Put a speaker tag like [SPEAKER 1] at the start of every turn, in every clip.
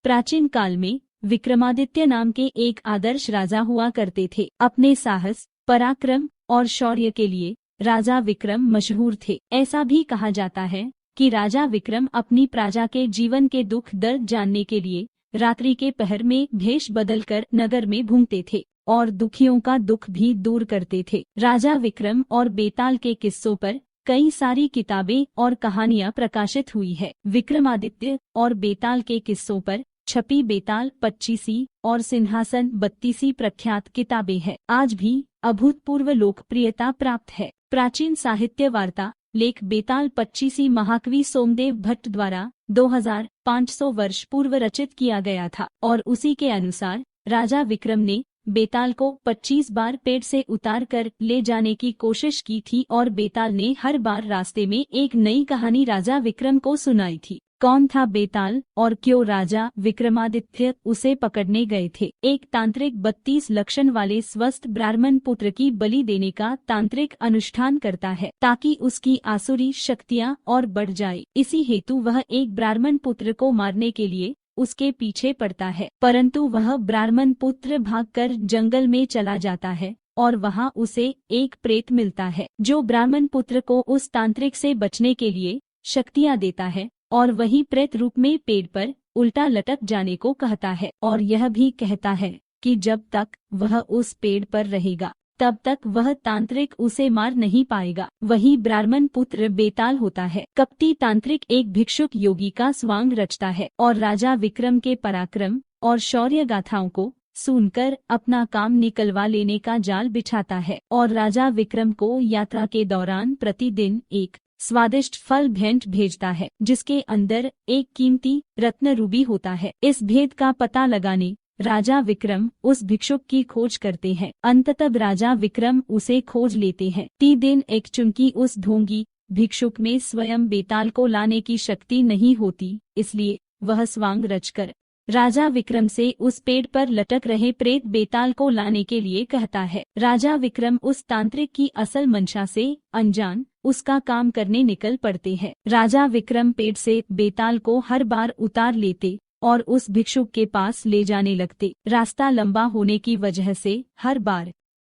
[SPEAKER 1] प्राचीन काल में विक्रमादित्य नाम के एक आदर्श राजा हुआ करते थे। अपने साहस, पराक्रम और शौर्य के लिए राजा विक्रम मशहूर थे। ऐसा भी कहा जाता है कि राजा विक्रम अपनी प्रजा के जीवन के दुख दर्द जानने के लिए रात्रि के पहर में भेष बदलकर नगर में घूमते थे और दुखियों का दुख भी दूर करते थे। राजा विक्रम और बेताल के किस्सों पर कई सारी किताबें और कहानियां प्रकाशित हुई है। विक्रमादित्य और बेताल के किस्सों पर छपी बेताल 25 और सिंहासन 32 प्रख्यात किताबें हैं। आज भी अभूतपूर्व लोकप्रियता प्राप्त है। प्राचीन साहित्य वार्ता लेख बेताल 25 महाकवि सोमदेव भट्ट द्वारा 2500 वर्ष पूर्व रचित किया गया था और उसी के अनुसार राजा विक्रम ने बेताल को 25 बार पेड़ से उतार कर ले जाने की कोशिश की थी और बेताल ने हर बार रास्ते में एक नई कहानी राजा विक्रम को सुनाई थी। कौन था बेताल और क्यों राजा विक्रमादित्य उसे पकड़ने गए थे? एक तांत्रिक 32 लक्षण वाले स्वस्थ ब्राह्मण पुत्र की बलि देने का तांत्रिक अनुष्ठान करता है ताकि उसकी आसुरी शक्तियां और बढ़ जाए। इसी हेतु वह एक ब्राह्मण पुत्र को मारने के लिए उसके पीछे पड़ता है, परंतु वह ब्राह्मण पुत्र भागकर जंगल में चला जाता है और वहां उसे एक प्रेत मिलता है जो ब्राह्मण पुत्र को उस तांत्रिक से बचने के लिए शक्तियां देता है और वही प्रेत रूप में पेड़ पर उल्टा लटक जाने को कहता है और यह भी कहता है कि जब तक वह उस पेड़ पर रहेगा तब तक वह तांत्रिक उसे मार नहीं पाएगा। वही ब्राह्मण पुत्र बेताल होता है। कपटी तांत्रिक एक भिक्षुक योगी का स्वांग रचता है और राजा विक्रम के पराक्रम और शौर्य गाथाओं को सुनकर अपना काम निकलवा लेने का जाल बिछाता है और राजा विक्रम को यात्रा के दौरान प्रतिदिन एक स्वादिष्ट फल भेंट भेजता है जिसके अंदर एक कीमती रत्न रूबी होता है। इस भेद का पता लगाने राजा विक्रम उस भिक्षुक की खोज करते हैं। अंततः राजा विक्रम उसे खोज लेते हैं। 3 दिन एक चुनकी उस ढोंगी भिक्षुक में स्वयं बेताल को लाने की शक्ति नहीं होती, इसलिए वह स्वांग रचकर राजा विक्रम से उस पेड़ पर लटक रहे प्रेत बेताल को लाने के लिए कहता है। राजा विक्रम उस तांत्रिक की असल मंशा से अनजान उसका काम करने निकल पड़ते हैं। राजा विक्रम पेड़ से बेताल को हर बार उतार लेते और उस भिक्षुक के पास ले जाने लगते। रास्ता लंबा होने की वजह से हर बार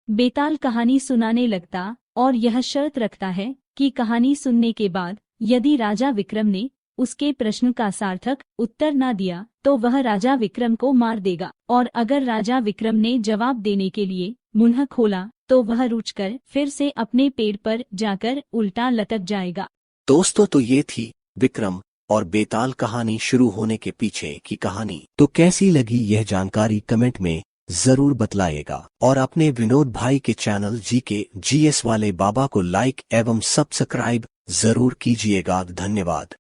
[SPEAKER 1] बेताल कहानी सुनाने लगता और यह शर्त रखता है कि कहानी सुनने के बाद यदि राजा विक्रम ने उसके प्रश्न का सार्थक उत्तर न दिया तो वह राजा विक्रम को मार देगा और अगर राजा विक्रम ने जवाब देने के लिए मुंह खोला तो वह रुचकर फिर से अपने पेड़ पर जाकर उल्टा लटक जाएगा।
[SPEAKER 2] दोस्तों, तो ये थी विक्रम और बेताल कहानी शुरू होने के पीछे की कहानी। तो कैसी लगी यह जानकारी कमेंट में जरूर बतलाइएगा और अपने विनोद भाई के चैनल GS वाले बाबा को लाइक एवं सब्सक्राइब जरूर कीजिएगा। धन्यवाद।